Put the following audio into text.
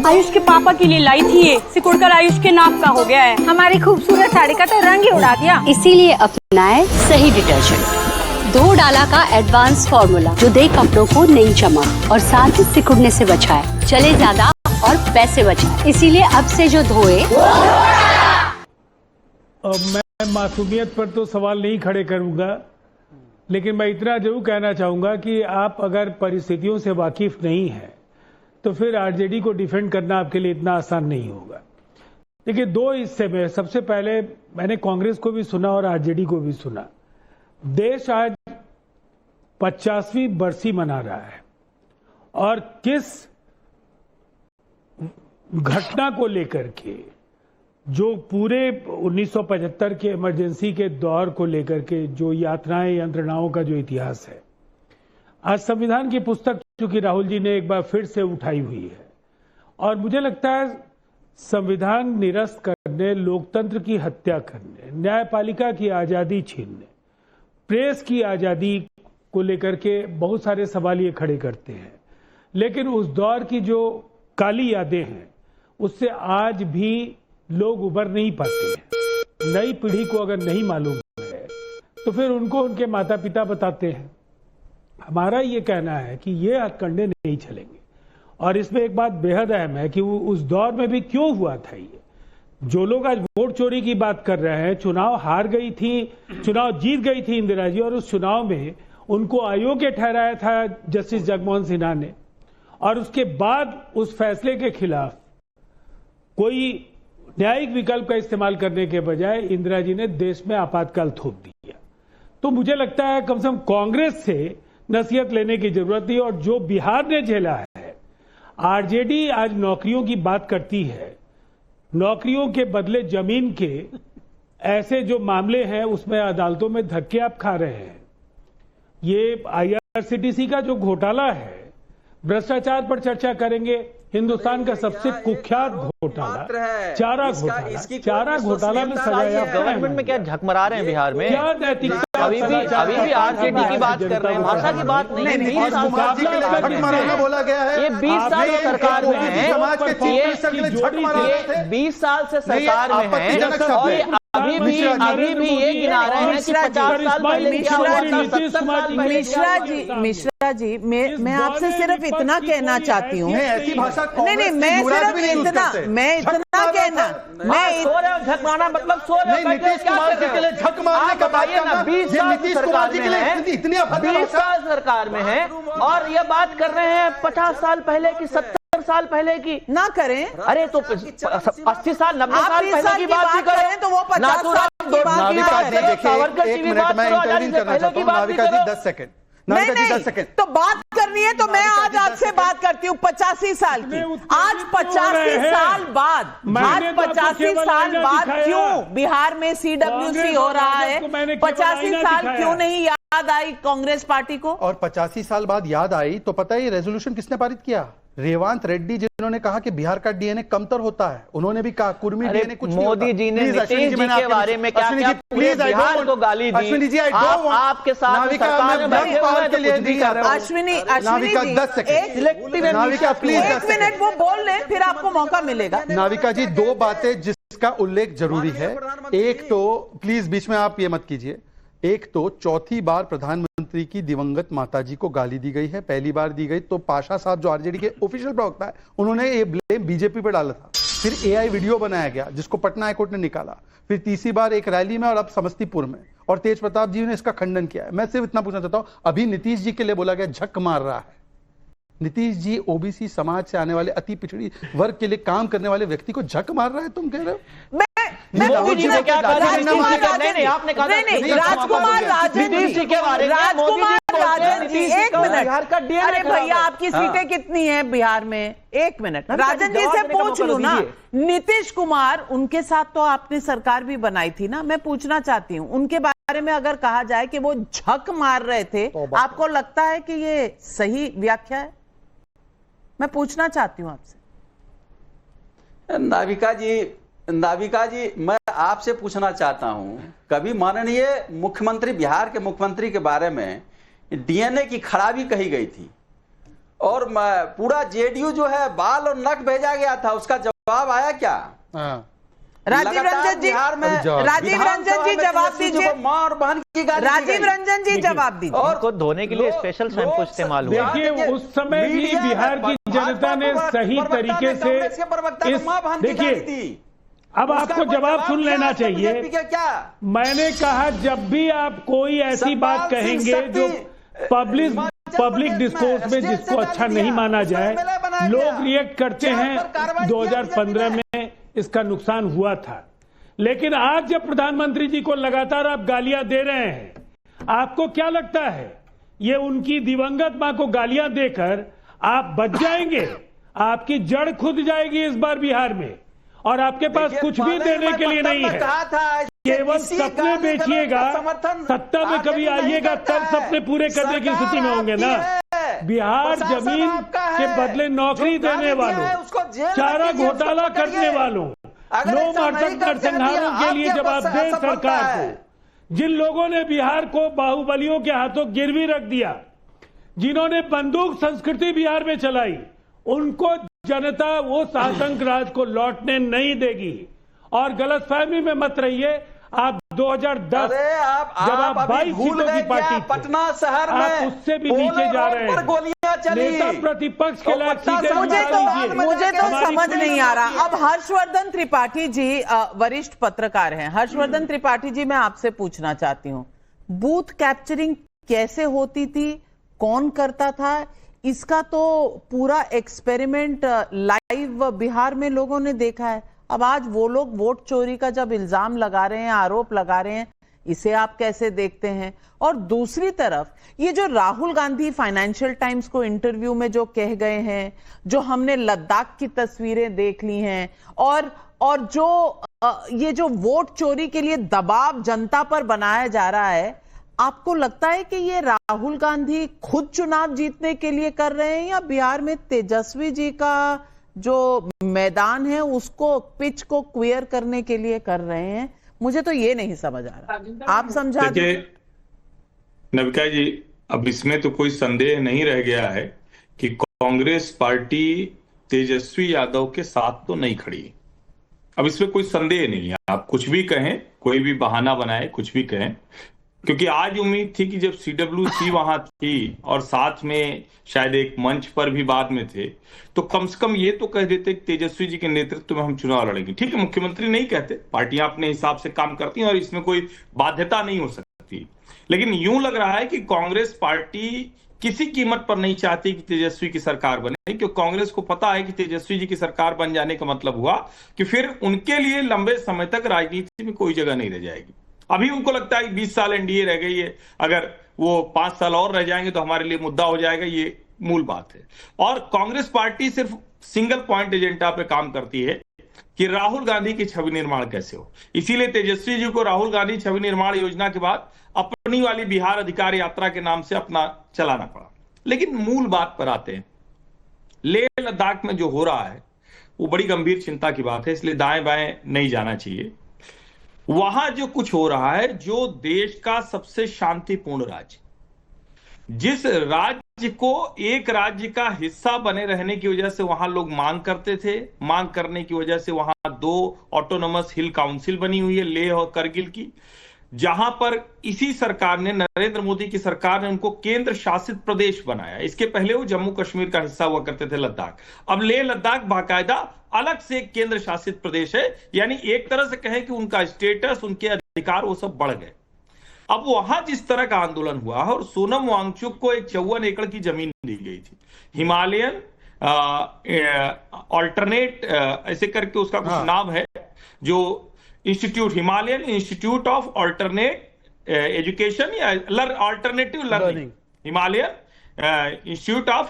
आयुष के पापा के लिए लाई थी ये, सिकुड़कर आयुष के नाक का हो गया है। हमारी खूबसूरत साड़ी का तो रंग ही उड़ा दिया। इसीलिए अपनाए सही डिटर्जेंट, 2 डाला का एडवांस फॉर्मूला जो दे कपड़ों को नई चमक और साथ ही सिकुड़ने से बचाए, चले ज्यादा और पैसे बचाए। इसीलिए अब से जो धोए। मैं मासूमियत पर तो सवाल नहीं खड़े करूंगा, लेकिन मैं इतना जरूर कहना चाहूंगा कि आप अगर परिस्थितियों से वाकिफ नहीं हैं तो फिर आरजेडी को डिफेंड करना आपके लिए इतना आसान नहीं होगा। देखिए, 2 हिस्से में, सबसे पहले मैंने कांग्रेस को भी सुना और आरजेडी को भी सुना। देश आज 50वीं बरसी मना रहा है और किस घटना को लेकर के, जो पूरे 1975 के इमरजेंसी के दौर को लेकर के जो यातनाएं यंत्रणाओं का जो इतिहास है, आज संविधान की पुस्तक चूंकि राहुल जी ने एक बार फिर से उठाई हुई है और मुझे लगता है संविधान निरस्त करने, लोकतंत्र की हत्या करने, न्यायपालिका की आजादी छीनने, प्रेस की आजादी को लेकर के बहुत सारे सवाल ये खड़े करते हैं। लेकिन उस दौर की जो काली यादें हैं उससे आज भी लोग उबर नहीं पाते हैं। नई पीढ़ी को अगर नहीं मालूम है तो फिर उनको उनके माता पिता बताते हैं। हमारा ये कहना है कि ये हथकंडे नहीं चलेंगे और इसमें एक बात बेहद अहम है कि उस दौर में भी क्यों हुआ था ये। जो लोग आज वोट चोरी की बात कर रहे हैं, चुनाव हार गई थी, चुनाव जीत गई थी इंदिरा जी और उस चुनाव में उनको अयोग्य ठहराया था जस्टिस जगमोहन सिन्हा ने और उसके बाद उस फैसले के खिलाफ कोई न्यायिक विकल्प का इस्तेमाल करने के बजाय इंदिरा जी ने देश में आपातकाल थोप दिया। तो मुझे लगता है कम से कम कांग्रेस से नसीहत लेने की जरूरत थी। और जो बिहार ने झेला है, आरजेडी आज नौकरियों की बात करती है, नौकरियों के बदले जमीन के ऐसे जो मामले हैं उसमें अदालतों में धक्के आप खा रहे हैं। ये आईआरसीटीसी का जो घोटाला है, भ्रष्टाचार पर चर्चा करेंगे। हिंदुस्तान का सबसे कुख्यात घोटाला चारा घोटाला में सजाया। गवर्नमेंट में क्या झकमरा रहे हैं बिहार में? क्या नैतिकता? अभी भी आरजेडी की बात कर रहे हैं, भाषा की बात नहीं। 20 साल बोला गया है। ये 20 साल सरकार में है, ये 20 साल से सरकार में है और अभी भी ये गिना रहे हैं कि 50 साल पहले क्या हुआ था, 70 साल पहले। मिश्रा जी, मैं आपसे सिर्फ इतना कहना चाहती हूँ। ऐसी भाषा नहीं, मैं सिर्फ इतना कहना, मैं सो रहे हो, झकमाना मतलब सो रहे हो। नीतीश कुमार जी के लिए झक मारने का बताइए ना, 20 साल सरकार में है, 20 साल सरकार में है और ये बात कर रहे हैं 50 साल पहले की, 70 साल पहले की ना करें। अरे तो 80 साल 90 साल पहले की बात भी करें तो वो 50 साल की बात नाविका जी देखिए, 1 मिनट मैं इंटरव्यू करना चाहता हूँ। नाविका जी 10 सेकंड। नहीं, तो बात करनी है तो मैं आज आपसे बात करती हूँ 85 साल की। आज 85 साल बाद, आज 85 साल बाद क्यों बिहार में CWC हो रहा है? 85 साल क्यों नहीं याद आई कांग्रेस पार्टी को? और 85 साल बाद याद आई तो पता है ये रेजोल्यूशन किसने पारित किया? रेवंत रेड्डी, जिन्होंने कहा कि बिहार का डीएनए कमतर होता है। उन्होंने भी कहा कुर्मी डीएनए कुछ नहीं होता। मोदी जी ने नीतीश जी के बारे में क्या क्या पूरे बिहार को गाली दी। अश्विनी जी, आपके साथ सरकार में बैठे हुए के लिए Ashwini ji, Navika 10 second. Navika please 10 minute वो बोल ले, फिर आपको मौका मिलेगा। नाविका जी, 2 बातें जिसका उल्लेख जरूरी है। एक तो प्लीज बीच में आप ये मत कीजिए। एक तो चौथी बार प्रधानमंत्री की दिवंगत माताजी को गाली दी गई है। पहली बार दी गई तो पाशा साहब जो आरजेडी के ऑफिशियल प्रवक्ता है, उन्होंने ये ब्लेम बीजेपी पर डाला था। फिर एआई वीडियो बनाया गया जिसको पटना हाईकोर्ट ने निकाला। फिर तीसरी बार एक रैली में और अब समस्तीपुर में, और तेज प्रताप जी ने इसका खंडन किया है। मैं सिर्फ इतना पूछना चाहता हूं, अभी नीतीश जी के लिए बोला गया झक मार रहा है। नीतीश जी ओबीसी समाज से आने वाले अति पिछड़ी वर्ग के लिए काम करने वाले व्यक्ति को झक मार रहा है, तुम कह रहे हो? मोदी जी ने क्या कहा? नहीं, आपने कहा राजकुमार राजन जी के बारे में। एक मिनट, अरे भैया आपकी सीटें कितनी हैं बिहार में? एक मिनट, राजन जी से पूछ लूं ना। नीतीश कुमार, उनके साथ तो आपने सरकार भी बनाई थी ना। मैं पूछना चाहती हूँ, उनके बारे में अगर कहा जाए कि वो झक मार रहे थे, आपको लगता है कि ये सही व्याख्या है? मैं पूछना चाहती हूँ आपसे। नाविका जी, मैं आपसे पूछना चाहता हूं, कभी माननीय मुख्यमंत्री, बिहार के मुख्यमंत्री के बारे में डीएनए की खराबी कही गई थी और पूरा जेडीयू जो है बाल और नख भेजा गया था, उसका जवाब आया क्या? राजीव रंजन जी, राजीव रंजन जी जवाब दीजिए। मां और बहन की गाली राजीव रंजन जी जवाब दीजिए। और को धोने के लिए स्पेशल शैम्पू इस्तेमाल हुआ। देखिए उस समय भी बिहार की जनता ने सही तरीके से देखिए, अब आपको जवाब सुन लेना चाहिए। क्या मैंने कहा जब भी आप कोई ऐसी बात कहेंगे जो पब्लिक डिस्कोर्स में जिसको अच्छा नहीं माना जाए, लोग रिएक्ट करते हैं। 2015 में इसका नुकसान हुआ था, लेकिन आज जब प्रधानमंत्री जी को लगातार आप गालियां दे रहे हैं, आपको क्या लगता है ये उनकी दिवंगत मां को गालियां देकर आप बच जाएंगे? आपकी जड़ खुद जाएगी इस बार बिहार में, और आपके पास कुछ भी देने के लिए नहीं है। केवल सपने बेचिएगा, सत्ता में कभी आइएगा तब सपने पूरे करने की स्थिति में होंगे ना। बिहार जमीन के बदले नौकरी देने वालों, चारा घोटाला करने वालों, नो मार्टक नरसंहारों के लिए जवाब दें सरकार को। जिन लोगों ने बिहार को बाहुबलियों के हाथों गिरवी रख दिया, जिन्होंने बंदूक संस्कृति बिहार में चलाई, उनको जनता वो शासक राज को लौटने नहीं देगी। और गलतफहमी में मत रहिए। आप 2010 जब आप 22 सीटों की पार्टी थे, पटना शहर में आप उससे भी नीचे जा रहे हैं। गोलियां चली, नेता प्रतिपक्ष के लायक सीटें मुझे तो समझ नहीं आ रहा। अब हर्षवर्धन त्रिपाठी जी वरिष्ठ पत्रकार हैं। हर्षवर्धन त्रिपाठी जी, मैं आपसे पूछना चाहती हूँ, बूथ कैप्चरिंग कैसे होती थी, कौन करता था? इसका तो पूरा एक्सपेरिमेंट लाइव बिहार में लोगों ने देखा है। अब आज वो लोग वोट चोरी का जब इल्जाम लगा रहे हैं, आरोप लगा रहे हैं, इसे आप कैसे देखते हैं? और दूसरी तरफ ये जो राहुल गांधी फाइनेंशियल टाइम्स को इंटरव्यू में जो कह गए हैं, जो हमने लद्दाख की तस्वीरें देख ली हैं, और जो ये जो वोट चोरी के लिए दबाव जनता पर बनाया जा रहा है, आपको लगता है कि ये राहुल गांधी खुद चुनाव जीतने के लिए कर रहे हैं, या बिहार में तेजस्वी जी का जो मैदान है उसको, पिच को क्लियर करने के लिए कर रहे हैं? मुझे तो ये नहीं समझ आ रहा, आप समझा दीजिए। नविका जी, अब इसमें तो कोई संदेह नहीं रह गया है कि कांग्रेस पार्टी तेजस्वी यादव के साथ तो नहीं खड़ी। अब इसमें कोई संदेह नहीं है। आप कुछ भी कहें, कोई भी बहाना बनाए, कुछ भी कहें, क्योंकि आज उम्मीद थी कि जब CWC वहां थी और साथ में शायद एक मंच पर भी बाद में थे, तो कम से कम ये तो कह देते कि तेजस्वी जी के नेतृत्व में हम चुनाव लड़ेंगे। ठीक है, मुख्यमंत्री नहीं कहते, पार्टियां अपने हिसाब से काम करती हैं और इसमें कोई बाध्यता नहीं हो सकती। लेकिन यूं लग रहा है कि कांग्रेस पार्टी किसी कीमत पर नहीं चाहती कि तेजस्वी की सरकार बने, क्योंकि कांग्रेस को पता है कि तेजस्वी जी की सरकार बन जाने का मतलब हुआ कि फिर उनके लिए लंबे समय तक राजनीति में कोई जगह नहीं रह जाएगी। अभी उनको लगता है कि 20 साल एनडीए रह गई है, अगर वो 5 साल और रह जाएंगे तो हमारे लिए मुद्दा हो जाएगा। ये मूल बात है। और कांग्रेस पार्टी सिर्फ सिंगल पॉइंट एजेंडा पे काम करती है कि राहुल गांधी की छवि निर्माण कैसे हो। इसीलिए तेजस्वी जी को राहुल गांधी छवि निर्माण योजना के बाद अपनी वाली बिहार अधिकार यात्रा के नाम से अपना चलाना पड़ा। लेकिन मूल बात पर आते हैं। लेह लद्दाख में जो हो रहा है वो बड़ी गंभीर चिंता की बात है, इसलिए दाएं बाएं नहीं जाना चाहिए। वहां जो कुछ हो रहा है, जो देश का सबसे शांतिपूर्ण राज्य, जिस राज्य को एक राज्य का हिस्सा बने रहने की वजह से वहां लोग मांग करते थे, मांग करने की वजह से वहां 2 ऑटोनोमस हिल काउंसिल बनी हुई है, लेह और करगिल की, जहां पर इसी सरकार ने, नरेंद्र मोदी की सरकार ने उनको केंद्र शासित प्रदेश बनाया। इसके पहले वो जम्मू कश्मीर का हिस्सा हुआ करते थे लद्दाख। अब लेह लद्दाख बाकायदा अलग से एक केंद्र शासित प्रदेश है, यानी एक तरह से कहें कि उनका स्टेटस, उनके अधिकार वो सब बढ़ गए। अब वहां जिस तरह का आंदोलन हुआ है, और सोनम वांगचुक को एक 54 एकड़ की जमीन दी गई थी, हिमालयन ऑल्टरनेट ऐसे करके उसका कुछ नाम है, जो institute, Himalayan institute of alternate education या alternative learning, Himalayan institute of